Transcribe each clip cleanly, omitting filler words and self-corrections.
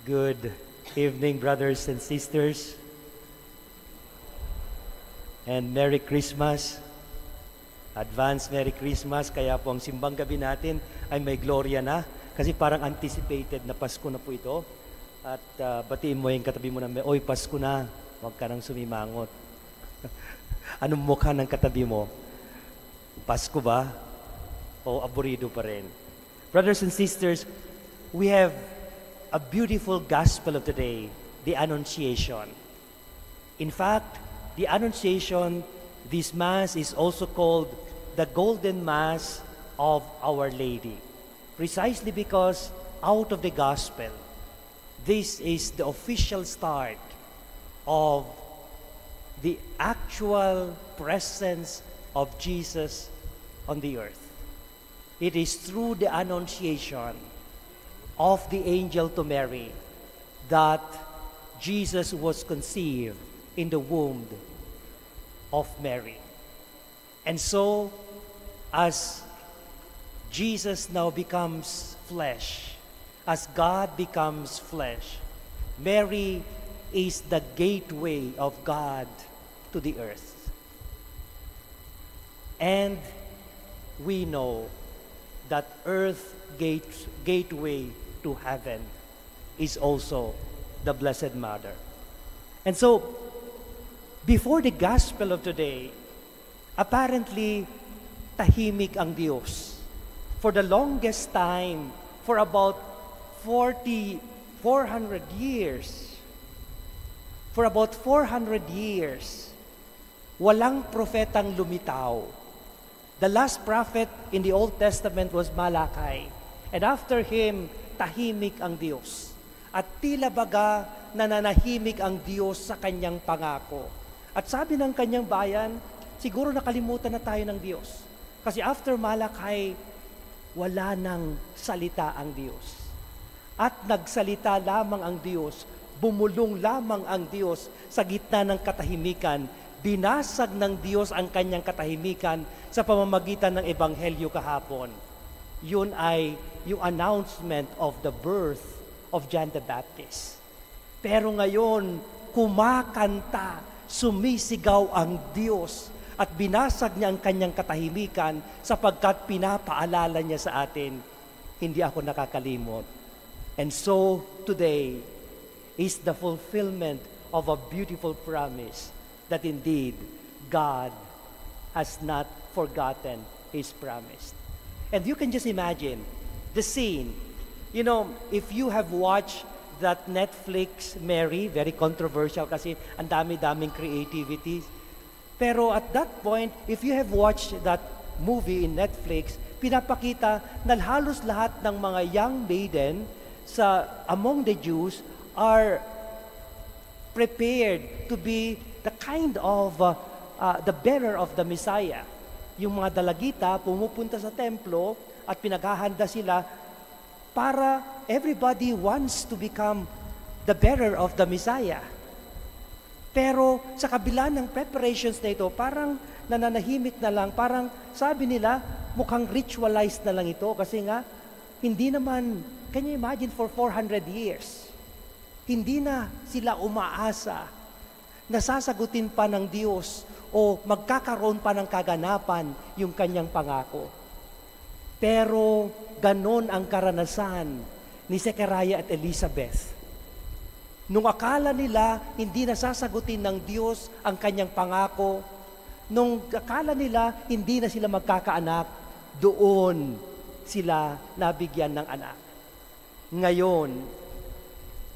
Good evening, brothers and sisters, and Merry Christmas. Advance Merry Christmas. Kaya po ang simbang gabi natin ay may gloria na kasi parang anticipated na Pasko na po ito. At batiin mo yung katabi mo na, oy, Pasko na, huwag ka nang sumimangot. Anong mukha ng katabi mo? Pasko ba? O aburido pa rin? Brothers and sisters, we have a beautiful gospel of today, the Annunciation. In fact, the Annunciation, this Mass is also called the Golden Mass of Our Lady, precisely because out of the gospel, this is the official start of the actual presence of Jesus on the earth. It is through the Annunciation of the angel to Mary that Jesus was conceived in the womb of Mary. And so, as Jesus now becomes flesh, as God becomes flesh, Mary is the gateway of God to the earth. And we know that earth gateway to heaven is also the Blessed Mother. And so, before the gospel of today, apparently, tahimik ang Diyos. For the longest time, for about 400 years, walang propetang lumitaw. The last prophet in the Old Testament was Malachi. And after him, tahimik ang Diyos. At tila baga nananahimik ang Diyos sa kanyang pangako. At sabi ng kanyang bayan, siguro nakalimutan na tayo ng Diyos. Kasi after Malachi, wala nang salita ang Diyos. At nagsalita lamang ang Diyos, bumulong lamang ang Diyos sa gitna ng katahimikan. Binasag ng Diyos ang kanyang katahimikan sa pamamagitan ng Ebanghelyo kahapon. Yun ay yung announcement of the birth of John the Baptist. Pero ngayon, kumakanta, sumisigaw ang Diyos at binasag niya ang kanyang katahimikan sapagkat pinapaalala niya sa atin, hindi ako nakakalimot. And so, today is the fulfillment of a beautiful promise that indeed God has not forgotten His promise. And you can just imagine the scene. You know, if you have watched that Netflix Mary, very controversial kasi ang dami-daming creativity. Pero at that point, if you have watched that movie in Netflix, pinapakita na halos lahat ng mga young maiden among the Jews are prepared to be the kind of the bearer of the Messiah. Yung mga dalagita pumupunta sa templo at pinaghahanda sila para everybody wants to become the bearer of the Messiah. Pero sa kabila ng preparations na ito, parang nananahimik na lang, parang sabi nila, mukhang ritualized na lang ito kasi nga, hindi naman, can you imagine for 400 years, hindi na sila umaasa, nasasagutin pa ng Diyos o magkakaroon pa ng kaganapan yung kanyang pangako. Pero ganon ang karanasan ni Zechariah at Elizabeth. Nung akala nila hindi nasasagutin ng Diyos ang kanyang pangako, nung akala nila hindi na sila magkakaanak, doon sila nabigyan ng anak. Ngayon,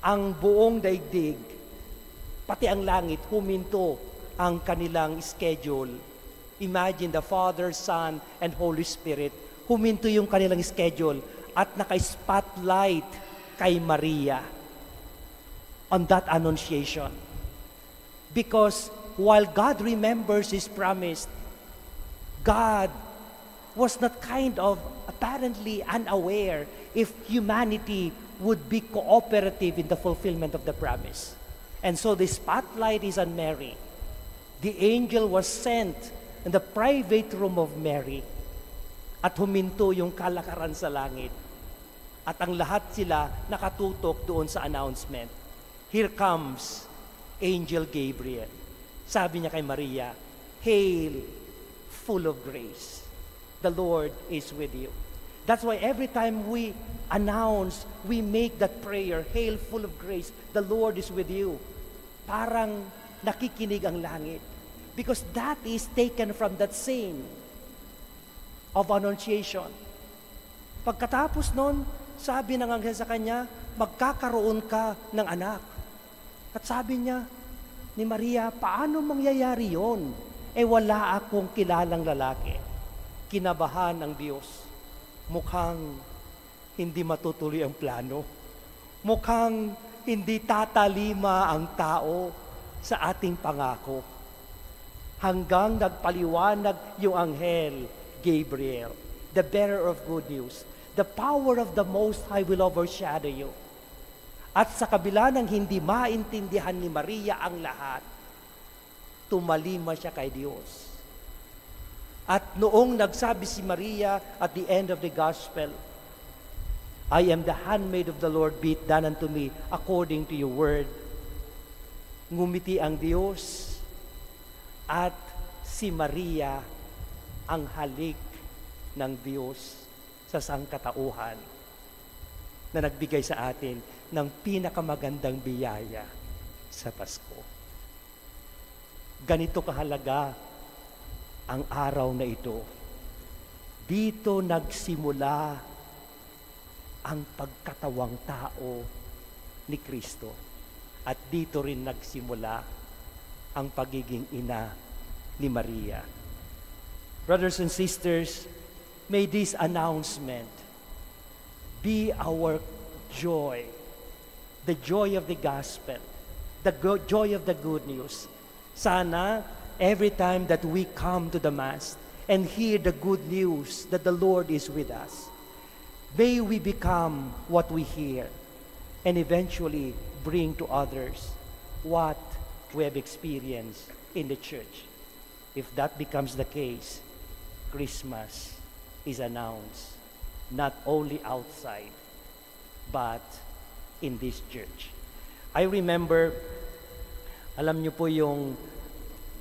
ang buong daigdig, pati ang langit, huminto ang kanilang schedule. Imagine the Father, Son, and Holy Spirit, huminto yung kanilang schedule at naka-spotlight kay Maria on that Annunciation. Because while God remembers His promise, God was not kind of apparently unaware if humanity would be cooperative in the fulfillment of the promise. And so the spotlight is on Mary. The angel was sent in the private room of Mary at huminto yung kalakaran sa langit. At ang lahat sila nakatutok doon sa announcement. Here comes Angel Gabriel. Sabi niya kay Maria, "Hail, full of grace. The Lord is with you." That's why every time we announce, we make that prayer, "Hail, full of grace, the Lord is with you." Parang nakikinig ang langit. Because that is taken from that scene of Annunciation. Pagkatapos nun, sabi ng anghel sa kanya, magkakaroon ka ng anak. At sabi niya ni Maria, paano mangyayari yon? Wala akong kilalang lalaki. Kinabahan ang Diyos. Mukhang hindi matutuloy ang plano. Mukhang hindi tatalima ang tao sa ating pangako. Hanggang nagpaliwanag yung anghel, Gabriel, the bearer of good news. The power of the Most High will overshadow you. At sa kabila ng hindi maintindihan ni Maria ang lahat, tumalima siya kay Diyos. At noong nagsabi si Maria at the end of the gospel, "I am the handmaid of the Lord, be it done unto me according to your word." Ngumiti ang Diyos at si Maria ang halik ng Diyos sa sangkatauhan na nagbigay sa atin ng pinakamagandang biyaya sa Pasko. Ganito kahalaga ang araw na ito. Dito nagsimula ang pagkatawang tao ni Kristo. At dito rin nagsimula ang pagiging ina ni Maria. Brothers and sisters, may this announcement be our joy, the joy of the gospel, the joy of the good news. Sana, every time that we come to the Mass and hear the good news that the Lord is with us, may we become what we hear and eventually bring to others what we have experienced in the church. If that becomes the case, Christmas is announced not only outside, but in this church. I remember, alam niyo po yung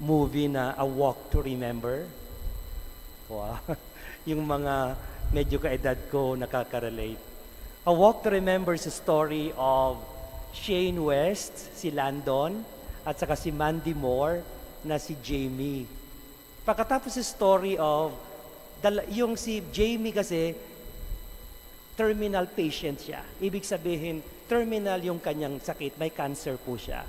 movie na A Walk to Remember? Wow. Yung mga medyo kaedad ko nakaka-relate. A Walk to Remember is a story of Shane West, si Landon, at saka si Mandy Moore na si Jamie. Pagkatapos sa story of, yung si Jamie kasi, terminal patient siya. Ibig sabihin, terminal yung kanyang sakit, may cancer po siya.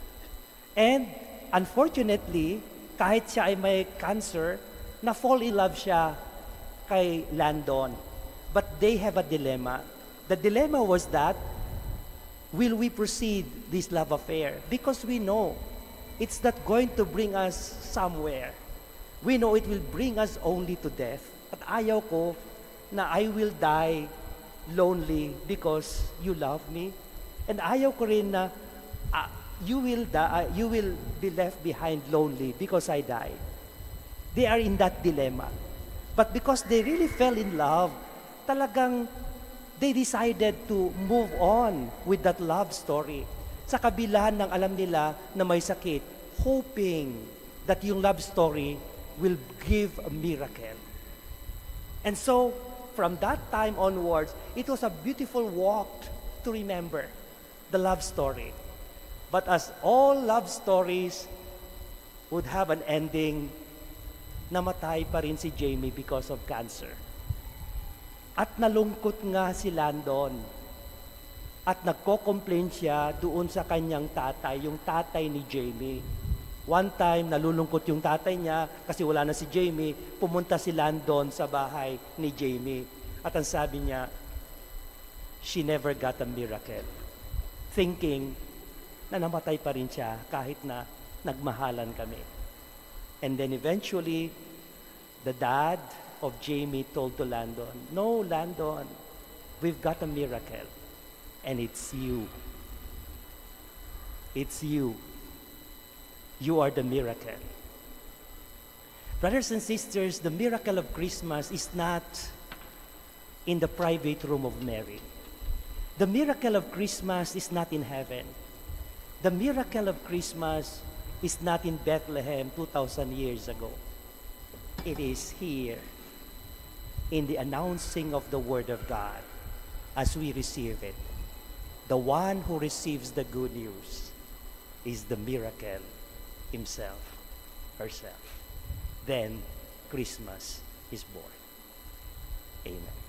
And unfortunately, kahit siya ay may cancer, na-fall in love siya kay Landon. But they have a dilemma. The dilemma was that, will we proceed this love affair? Because we know it's not going to bring us somewhere. We know it will bring us only to death. At ayaw ko na I will die lonely because you love me. And ayaw ko rin na you will be left behind lonely because I die. They are in that dilemma. But because they really fell in love, talagang they decided to move on with that love story. Sa kabila ng alam nila na may sakit, hoping that yung love story will give a miracle. And so, from that time onwards, it was a beautiful walk to remember the love story. But as all love stories would have an ending, namatay pa rin si Jamie because of cancer. At nalungkot nga si Landon. At nagko-complain siya doon sa kanyang tatay, yung tatay ni Jamie. One time, nalulungkot yung tatay niya kasi wala na si Jamie, pumunta si Landon sa bahay ni Jamie. At ang sabi niya, she never got a miracle. Thinking na namatay pa rin siya kahit na nagmahalan kami. And then eventually, the dad of Jamie told to Landon, "No, Landon, we've got a miracle. And it's you. It's you. You are the miracle." Brothers and sisters, the miracle of Christmas is not in the private room of Mary. The miracle of Christmas is not in heaven. The miracle of Christmas is not in Bethlehem 2,000 years ago. It is here in the announcing of the Word of God as we receive it. The one who receives the good news is the miracle himself, herself. Then Christmas is born. Amen.